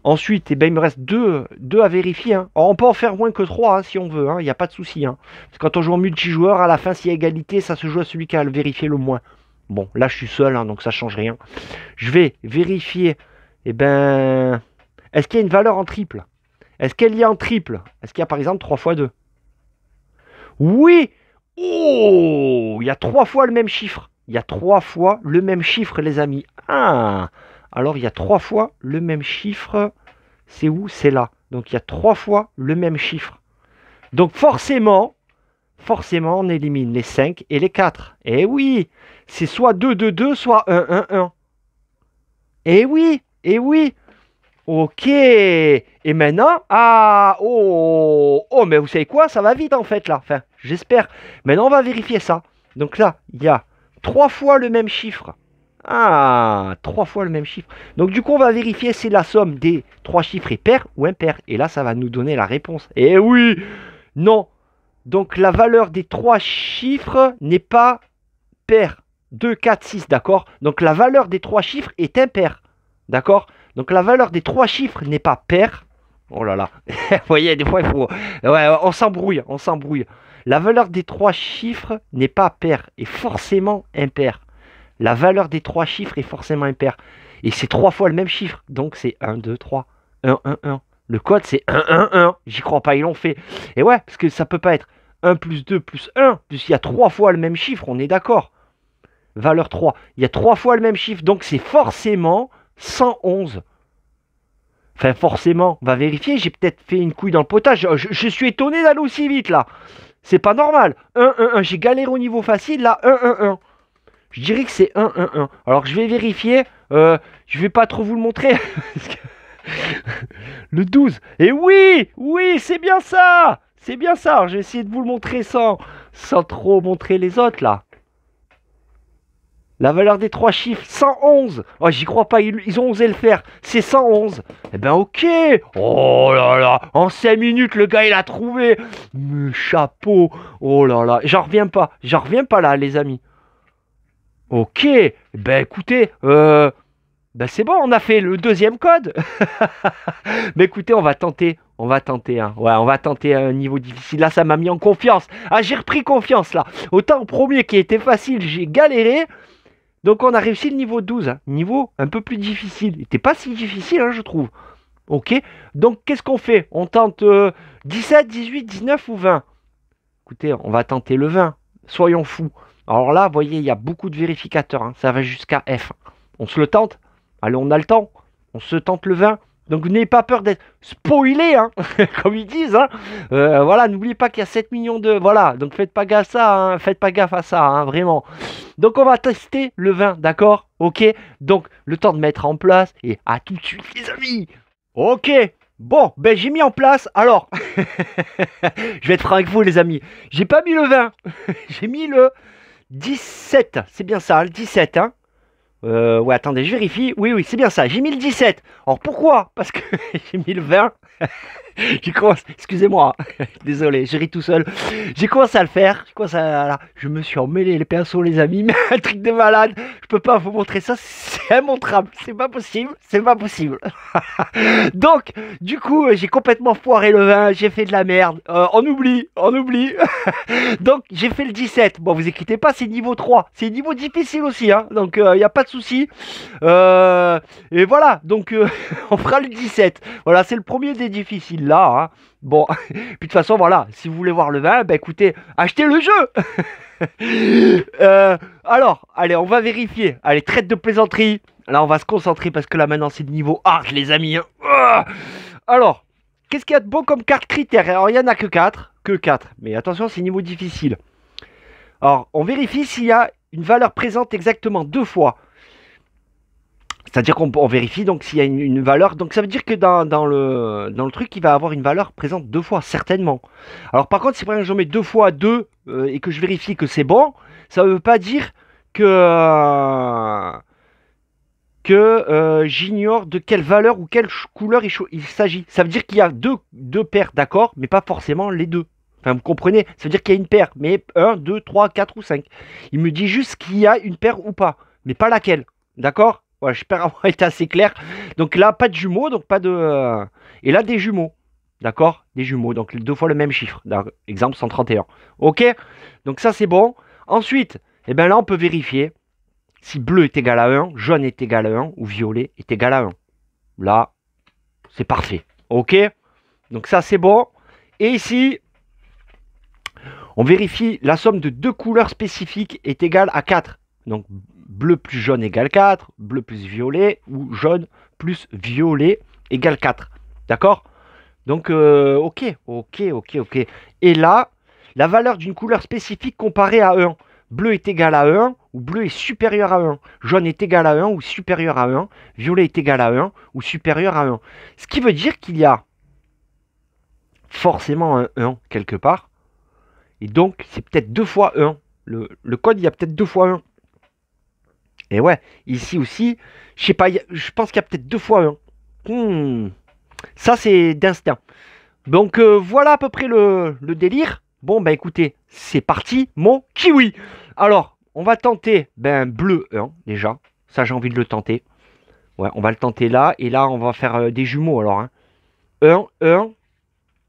Ensuite, eh ben, il me reste 2 à vérifier. Hein. Alors, on peut en faire moins que 3 hein, si on veut. Il n'y a pas de souci. Hein. Parce que quand on joue en multijoueur, à la fin, s'il y a égalité, ça se joue à celui qui a vérifié le moins. Bon, là, je suis seul, hein, donc ça change rien. Je vais vérifier. Eh ben, est-ce qu'il y a une valeur en triple? Est-ce qu'elle y a en triple? Est-ce qu'il y a par exemple 3 fois 2? Oui! Oh! Il y a 3 fois le même chiffre. Il y a 3 fois le même chiffre, les amis. Ah! Alors, il y a 3 fois le même chiffre. C'est où? C'est là. Donc, il y a 3 fois le même chiffre. Donc, forcément, on élimine les 5 et les 4. Eh oui! C'est soit 2, 2, 2, soit 1, 1, 1. Eh oui! Eh oui! Ok. Et maintenant, mais vous savez quoi? Ça va vite en fait là. Enfin, j'espère. Maintenant, on va vérifier ça. Donc là, il y a 3 fois le même chiffre. Ah, 3 fois le même chiffre. Donc du coup, on va vérifier si la somme des 3 chiffres est paire ou impaire. Et là, ça va nous donner la réponse. Et oui, non. Donc la valeur des 3 chiffres n'est pas paire. 2, 4, 6, d'accord? Donc la valeur des 3 chiffres est impaire. D'accord? Donc la valeur des 3 chiffres n'est pas paire. Oh là là. Vous voyez, des fois, il faut... Ouais, on s'embrouille, on s'embrouille. La valeur des 3 chiffres n'est pas paire, est forcément impaire. La valeur des 3 chiffres est forcément impaire. Et c'est 3 fois le même chiffre. Donc c'est 1, 2, 3. 1, 1, 1. Le code, c'est 1, 1, 1. J'y crois pas, ils l'ont fait. Et ouais, parce que ça peut pas être 1 plus 2 plus 1. Puisqu'il y a 3 fois le même chiffre, on est d'accord. Valeur 3. Il y a 3 fois le même chiffre. Donc c'est forcément 111. Enfin, forcément, on va vérifier. J'ai peut-être fait une couille dans le potage. Je suis étonné d'aller aussi vite, là. C'est pas normal. 1, 1, 1. J'ai galéré au niveau facile, là. 1, 1, 1. Je dirais que c'est 1, 1, 1. Alors, je vais vérifier. Je vais pas trop vous le montrer. Le 12. Et oui, oui, c'est bien ça. C'est bien ça. Alors, je vais essayer de vous le montrer sans trop montrer les autres, là. La valeur des 3 chiffres, 111. Oh, j'y crois pas, ils ont osé le faire. C'est 111. Eh ben, ok. Oh là là. En 5 minutes, le gars, il a trouvé. Mais chapeau. Oh là là. J'en reviens pas. J'en reviens pas là, les amis. Ok. Ben, écoutez, c'est bon, on a fait le deuxième code. Mais écoutez, on va tenter. On va tenter, hein. Ouais, on va tenter un niveau difficile. Là, ça m'a mis en confiance. Ah, j'ai repris confiance, là. Autant au premier qui était facile, j'ai galéré. Donc on a réussi le niveau 12, hein. Niveau un peu plus difficile. Il n'était pas si difficile, hein, je trouve. Ok, donc qu'est-ce qu'on fait? On tente 17, 18, 19 ou 20? Écoutez, on va tenter le 20. Soyons fous. Alors là, vous voyez, il y a beaucoup de vérificateurs. Hein. Ça va jusqu'à F. On se le tente? Allez, on a le temps. On se tente le 20. Donc n'ayez pas peur d'être spoilé, hein, comme ils disent. Hein. Voilà, n'oubliez pas qu'il y a 7 millions de... Voilà, donc faites pas gaffe à ça, hein, faites pas gaffe à ça, hein, vraiment. Donc on va tester le 20, d'accord? Ok, donc le temps de mettre en place et à tout de suite les amis. Ok, bon, ben j'ai mis en place, alors, je vais être franc avec vous les amis, j'ai pas mis le 20, j'ai mis le 17, c'est bien ça, le 17, hein. Ouais, attendez, je vérifie. Oui, oui, c'est bien ça. J'ai mis le 17. Alors pourquoi? Parce que j'ai mis le 20. J'ai commencé, excusez-moi, désolé, je ris tout seul. J'ai commencé à le faire. Je me suis emmêlé les pinceaux, les amis. Mais un truc de malade. Je peux pas vous montrer ça. C'est immontrable. C'est pas possible. C'est pas possible. Donc, du coup, j'ai complètement foiré le 20. J'ai fait de la merde. On oublie. On oublie. Donc, j'ai fait le 17. Bon, vous inquiétez pas, c'est niveau 3. C'est niveau difficile aussi. Hein. Donc, il n'y a pas de souci. Et voilà. Donc, on fera le 17. Voilà, c'est le premier des difficiles là. Hein. Bon, puis de toute façon, voilà, si vous voulez voir le 20, bah écoutez, achetez le jeu. Alors, allez, on va vérifier. Allez, traite de plaisanterie. Là, on va se concentrer parce que là, maintenant, c'est le niveau hard, les amis. Hein. Alors, qu'est-ce qu'il y a de bon comme carte critère? Alors, il n'y en a que 4. Que 4. Mais attention, c'est niveau difficile. Alors, on vérifie s'il y a une valeur présente exactement 2 fois. C'est-à-dire qu'on vérifie donc s'il y a une valeur. Donc ça veut dire que dans le truc, il va avoir une valeur présente 2 fois, certainement. Alors par contre, si par exemple je mets 2 fois 2 et que je vérifie que c'est bon, ça ne veut pas dire que que j'ignore de quelle valeur ou quelle couleur il s'agit. Ça veut dire qu'il y a deux paires, d'accord, mais pas forcément les deux. Enfin, vous comprenez? Ça veut dire qu'il y a une paire, mais 1, 2, 3, 4 ou 5. Il me dit juste qu'il y a une paire ou pas, mais pas laquelle. D'accord? Voilà, j'espère avoir été assez clair. Donc là, pas de jumeaux, donc pas de... Et là, des jumeaux. D'accord? Des jumeaux, donc deux fois le même chiffre. Exemple 131. Ok? Donc ça, c'est bon. Ensuite, eh ben là, on peut vérifier si bleu est égal à 1, jaune est égal à 1 ou violet est égal à 1. Là, c'est parfait. Ok? Donc ça, c'est bon. Et ici, on vérifie la somme de deux couleurs spécifiques est égale à 4. Donc bleu plus jaune égale 4, bleu plus violet ou jaune plus violet égale 4. D'accord? Donc ok. Et là, la valeur d'une couleur spécifique comparée à 1. Bleu est égal à 1 ou bleu est supérieur à 1. Jaune est égal à 1 ou supérieur à 1. Violet est égal à 1 ou supérieur à 1. Ce qui veut dire qu'il y a forcément un 1 quelque part. Et donc, c'est peut-être 2 fois 1. Le code, il y a peut-être 2 fois 1. Et ouais, ici aussi, je sais pas, je pense qu'il y a peut-être 2 fois 1. Ça, c'est d'instinct. Donc, voilà à peu près le délire. Bon, bah écoutez, c'est parti, mon kiwi. Alors, on va tenter, bleu 1, déjà. Ça, j'ai envie de le tenter. Ouais, on va le tenter là. Et là, on va faire des jumeaux, alors. 1, 1.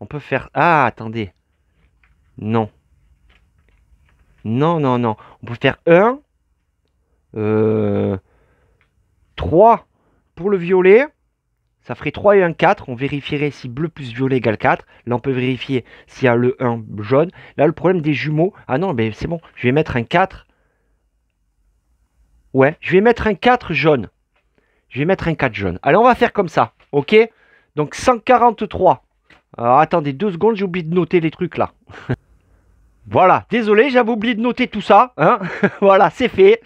On peut faire... Ah, attendez. Non. Non. On peut faire 1. 3 pour le violet. Ça ferait 3 et 1, 4. On vérifierait si bleu plus violet égale 4. Là, on peut vérifier s'il y a le 1 jaune. Là, le problème des jumeaux... Ah non, mais c'est bon. Je vais mettre un 4. Ouais, je vais mettre un 4 jaune. Je vais mettre un 4 jaune. Allez, on va faire comme ça. Ok? Donc, 143. Alors, attendez 2 secondes. J'ai oublié de noter les trucs là. Voilà. Désolé, j'avais oublié de noter tout ça. Hein. Voilà, c'est fait.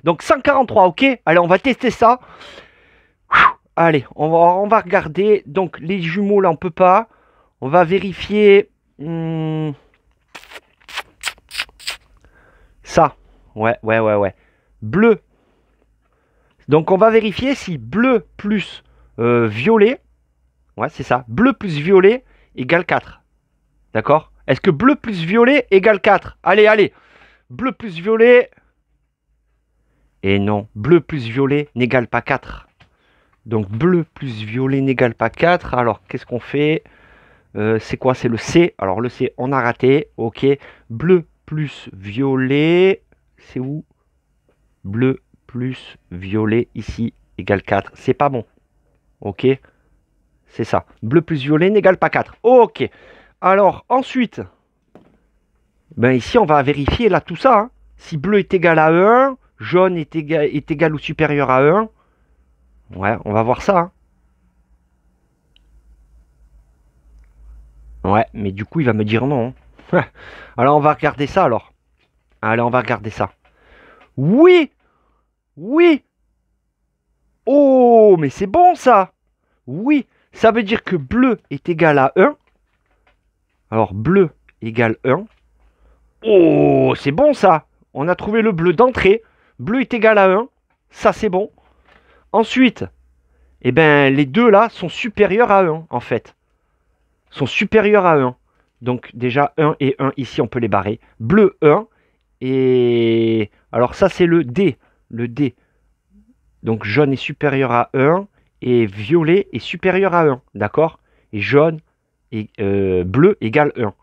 Donc, 143. Ok? Allez, on va tester ça. Allez, on va regarder. Donc, les jumeaux, là, on peut pas. On va vérifier... ça. Ouais. Bleu. Donc, on va vérifier si bleu plus violet... Ouais, c'est ça. Bleu plus violet égale 4. D'accord? Est-ce que bleu plus violet égale 4? Allez. Bleu plus violet... Et non, bleu plus violet n'égale pas 4. Donc bleu plus violet n'égale pas 4. Alors qu'est-ce qu'on fait? C'est quoi? C'est le C. Alors le C, on a raté. Ok. Bleu plus violet. C'est où? Bleu plus violet ici égale 4. C'est pas bon. Ok. C'est ça. Bleu plus violet n'égale pas 4. Ok. Alors ensuite, ici on va vérifier là tout ça. Hein. Si bleu est égal à 1, jaune est égal ou supérieur à 1. Ouais, on va voir ça. Hein. Ouais, mais du coup, il va me dire non. Hein. Alors, on va regarder ça, alors. Allez, on va regarder ça. Oui! Oh, mais c'est bon, ça! Oui, ça veut dire que bleu est égal à 1. Alors, bleu égale 1. Oh, c'est bon, ça! On a trouvé le bleu d'entrée. Bleu est égal à 1. Ça, c'est bon. Ensuite, les deux, là, sont supérieurs à 1, en fait. Sont supérieurs à 1. Donc déjà 1 et 1 ici on peut les barrer. Bleu 1 et alors ça c'est le D. Donc jaune est supérieur à 1 et violet est supérieur à 1. D'accord? Et jaune et bleu égale 1.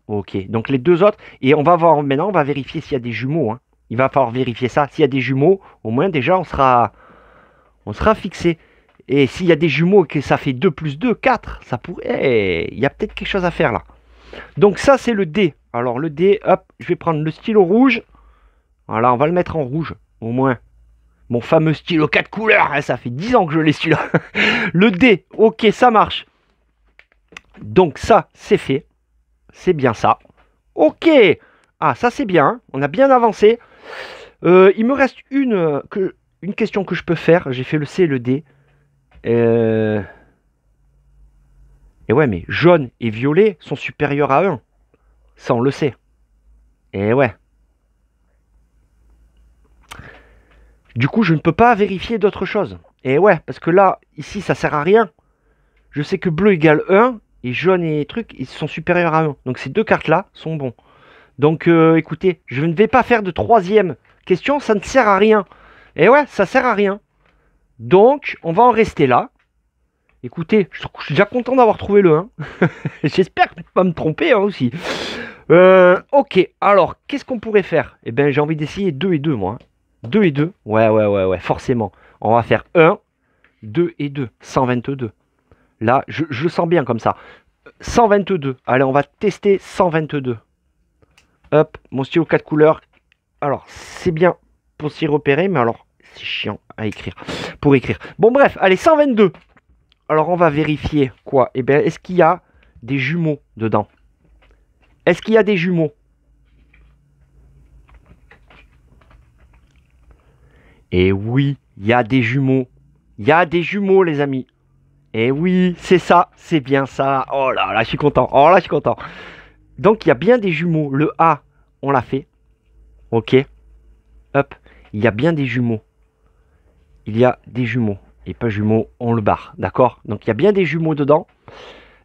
Ok. Donc les deux autres. Et on va voir maintenant, on va vérifier s'il y a des jumeaux. Hein. Il va falloir vérifier ça. S'il y a des jumeaux, au moins déjà on sera fixé. Et s'il y a des jumeaux et que ça fait 2 plus 2, 4, ça pourrait... Il y a peut-être quelque chose à faire là. Donc ça, c'est le D. Alors le D, hop, je vais prendre le stylo rouge. Voilà, on va le mettre en rouge, au moins. Mon fameux stylo 4 couleurs, hein, ça fait 10 ans que je l'ai celui-là. Le D, ok, ça marche. Donc ça, c'est fait. C'est bien ça. Ok. Ah, ça c'est bien, hein. On a bien avancé. Il me reste une question que je peux faire. J'ai fait le C et le D. Et ouais, mais jaune et violet sont supérieurs à 1. Ça, on le sait. Et ouais. Du coup, je ne peux pas vérifier d'autres choses. Et ouais, parce que là, ici, ça sert à rien. Je sais que bleu égale 1 et jaune et truc, ils sont supérieurs à 1. Donc ces deux cartes-là sont bons. Donc écoutez, je ne vais pas faire de troisième question, ça ne sert à rien. Et ouais, ça sert à rien. Donc, on va en rester là. Écoutez, je suis déjà content d'avoir trouvé le 1. J'espère ne pas me tromper hein, aussi. Ok, alors, qu'est-ce qu'on pourrait faire? Eh bien, j'ai envie d'essayer 2 et 2, moi. 2 et 2. Ouais, forcément. On va faire 1, 2 et 2. 122. Là, je le sens bien comme ça. 122. Allez, on va tester 122. Hop, mon stylo 4 couleurs. Alors, c'est bien pour s'y repérer, mais alors, c'est chiant à écrire. Pour écrire. Bon, bref, allez, 122. Alors, on va vérifier quoi? Eh bien, est-ce qu'il y a des jumeaux dedans? Est-ce qu'il y a des jumeaux? Eh oui, il y a des jumeaux. Il y a des jumeaux, les amis. Eh oui, c'est ça, c'est bien ça. Oh là là, je suis content. Oh là, je suis content. Donc, il y a bien des jumeaux. Le A, on l'a fait. Ok. Hop, il y a bien des jumeaux. Il y a des jumeaux. Et pas jumeaux, on le barre. D'accord? Donc, il y a bien des jumeaux dedans.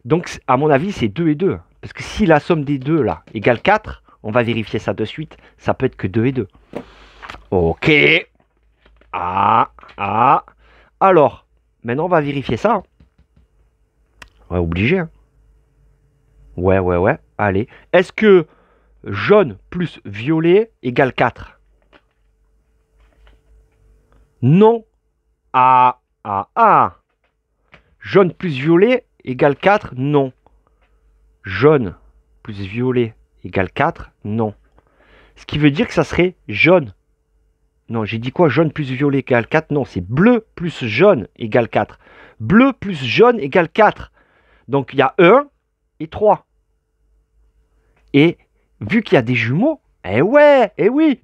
Donc, à mon avis, c'est 2 et 2. Parce que si la somme des deux, là, égale 4, on va vérifier ça de suite. Ça peut être que 2 et 2. Ok. Ah. Alors, maintenant, on va vérifier ça. Ouais, obligé. Hein. Ouais. Allez. Est-ce que jaune plus violet égale 4? Non. Ah. Jaune plus violet égale 4? Non. Jaune plus violet égale 4? Non. Ce qui veut dire que ça serait jaune. Non, j'ai dit quoi? Jaune plus violet égale 4? Non, c'est bleu plus jaune égale 4. Bleu plus jaune égale 4. Donc il y a 1 et 3. Et vu qu'il y a des jumeaux, eh ouais, eh oui.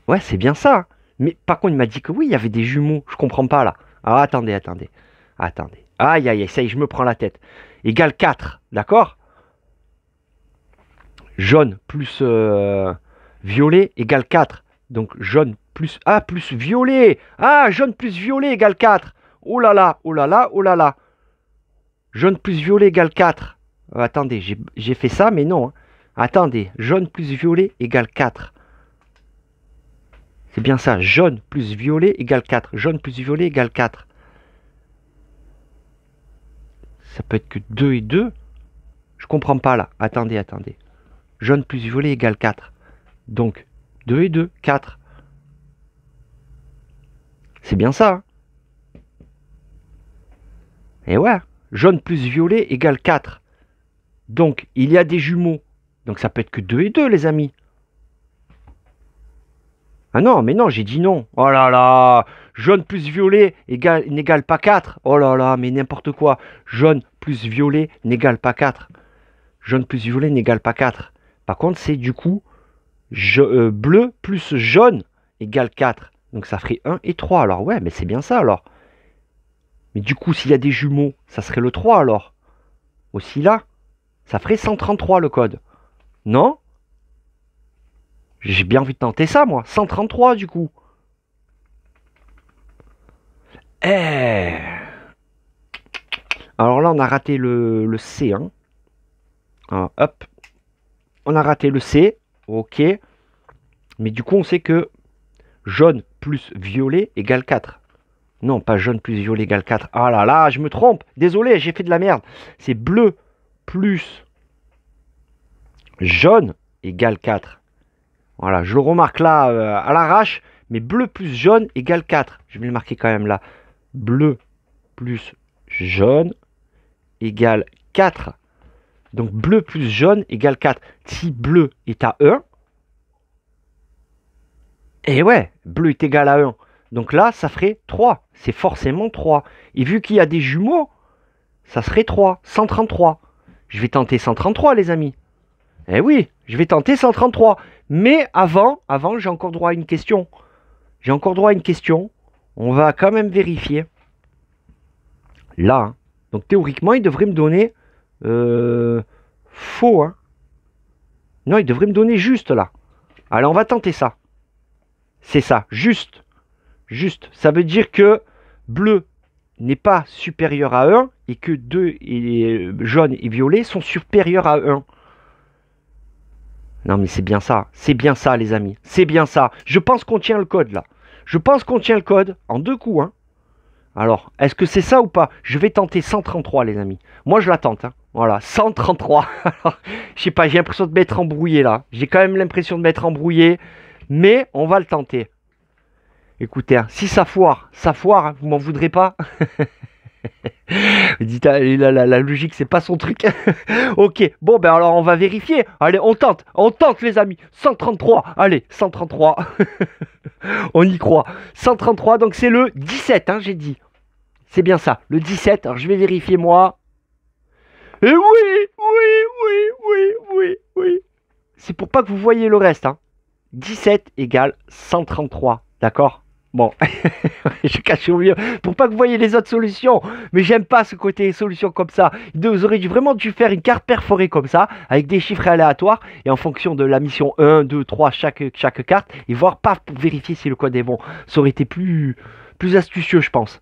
Ouais, c'est bien ça. Mais par contre, il m'a dit que oui, il y avait des jumeaux. Je comprends pas là. Alors attendez. Aïe, ça y est, je me prends la tête. Égale 4, d'accord? Jaune plus violet égale 4. Donc jaune plus... Ah, plus violet. Ah, jaune plus violet égale 4. Oh là là. Jaune plus violet égale 4. Attendez, j'ai fait ça, mais non. Hein. Attendez, jaune plus violet égale 4. C'est bien ça, jaune plus violet égale 4. Jaune plus violet égale 4. Ça peut être que 2 et 2. Je comprends pas là. Attendez. Jaune plus violet égale 4. Donc, 2 et 2, 4. C'est bien ça. Hein. Et ouais, jaune plus violet égale 4. Donc, il y a des jumeaux. Donc, ça peut être que 2 et 2, les amis. Ah non, mais non, j'ai dit non. Oh là là. Jaune plus violet n'égale pas 4. Oh là là, mais n'importe quoi. Jaune plus violet n'égale pas 4. Jaune plus violet n'égale pas 4. Par contre, c'est du coup bleu plus jaune égale 4. Donc ça ferait 1 et 3. Alors ouais, mais c'est bien ça alors. Mais du coup, s'il y a des jumeaux, ça serait le 3 alors. Aussi là, ça ferait 133 le code. Non? J'ai bien envie de tenter ça, moi. 133 du coup. Eh. Alors là, on a raté le C. Hein. Alors, hop. On a raté le C. Ok. Mais du coup, on sait que jaune plus violet égale 4. Non, pas jaune plus violet égale 4. Ah là là, je me trompe. Désolé, j'ai fait de la merde. C'est bleu plus jaune égale 4. Voilà, je le remarque là à l'arrache. Mais bleu plus jaune égale 4. Je vais le marquer quand même là. Bleu plus jaune égale 4. Donc bleu plus jaune égale 4. Si bleu est à 1, et ouais, bleu est égal à 1. Donc là, ça ferait 3. C'est forcément 3. Et vu qu'il y a des jumeaux, ça serait 3. 133. Je vais tenter 133, les amis. Eh oui, je vais tenter 133. Mais avant, j'ai encore droit à une question. On va quand même vérifier. Là. Hein. Donc théoriquement, il devrait me donner faux. Hein. Non, il devrait me donner juste là. Allez, on va tenter ça. C'est ça, juste. Juste. Ça veut dire que bleu n'est pas supérieur à 1 et que 2 et jaune et violet sont supérieurs à 1. Non mais c'est bien ça les amis, c'est bien ça. Je pense qu'on tient le code là. Je pense qu'on tient le code en 2 coups. Hein. Alors, est-ce que c'est ça ou pas? Je vais tenter 133 les amis. Moi je la tente. Hein. Voilà, 133. Je sais pas, j'ai l'impression de m'être embrouillé là. J'ai quand même l'impression de m'être embrouillé. Mais on va le tenter. Écoutez, hein, si ça foire, hein, vous m'en voudrez pas. Dites, la logique, c'est pas son truc. Ok, bon, ben alors on va vérifier. Allez, on tente les amis. 133, allez, 133. On y croit. 133, donc c'est le 17, hein, j'ai dit. C'est bien ça, le 17. Alors je vais vérifier moi. Et oui. C'est pour pas que vous voyez le reste. Hein. 17 égale 133, d'accord? Bon, je cache au milieu pour pas que vous voyez les autres solutions. Mais j'aime pas ce côté solution comme ça. Vous auriez vraiment dû faire une carte perforée comme ça, avec des chiffres aléatoires, et en fonction de la mission 1, 2, 3, chaque carte, et voir, paf, pour vérifier si le code est bon. Ça aurait été plus astucieux, je pense.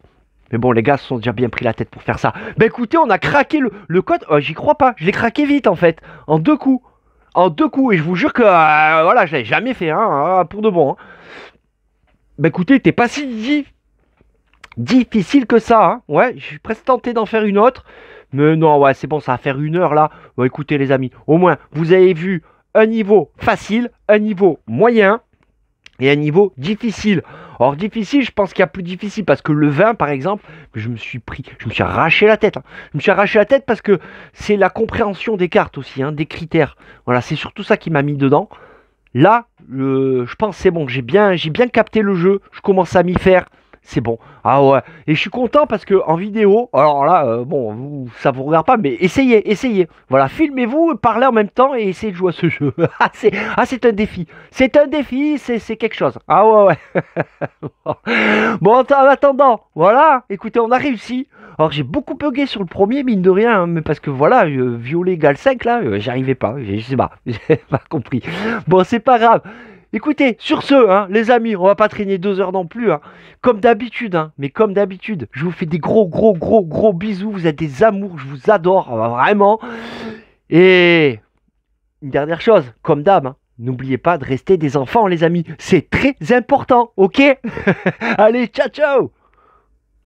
Mais bon, les gars se sont déjà bien pris la tête pour faire ça. Bah écoutez, on a craqué le code. Oh, j'y crois pas. Je l'ai craqué vite, en fait. En 2 coups. En 2 coups. Et je vous jure que, voilà, je l'avais jamais fait, hein, pour de bon. Hein. Bah écoutez, t'es pas si difficile que ça, hein. Ouais, je suis presque tenté d'en faire une autre. Mais non, ouais, c'est bon, ça va faire 1 heure là. Bon, écoutez les amis, au moins, vous avez vu un niveau facile, un niveau moyen et un niveau difficile. Or, difficile, je pense qu'il y a plus difficile parce que le 20, par exemple, je me suis arraché la tête. Hein. Je me suis arraché la tête parce que c'est la compréhension des cartes aussi, hein, des critères. Voilà, c'est surtout ça qui m'a mis dedans. Là, je pense c'est bon, j'ai bien capté le jeu, je commence à m'y faire, c'est bon. Ah ouais, et je suis content parce que en vidéo, alors là, bon, ça vous regarde pas, mais essayez. Voilà, filmez-vous, parlez en même temps et essayez de jouer à ce jeu. C'est un défi, c'est quelque chose. Ah ouais. Bon, en attendant, voilà, écoutez, on a réussi. Alors j'ai beaucoup bugué sur le premier, mine de rien, hein, mais parce que voilà, violet égale 5 là, j'y arrivais pas, je sais pas, j'ai pas compris. Bon, c'est pas grave. Écoutez, sur ce, hein, les amis, on va pas traîner 2 heures non plus, hein. Comme d'habitude, hein, mais comme d'habitude, je vous fais des gros bisous, vous êtes des amours, je vous adore, vraiment. Et une dernière chose, comme d'hab, hein, n'oubliez pas de rester des enfants, les amis, c'est très important, ok? Allez, ciao ciao!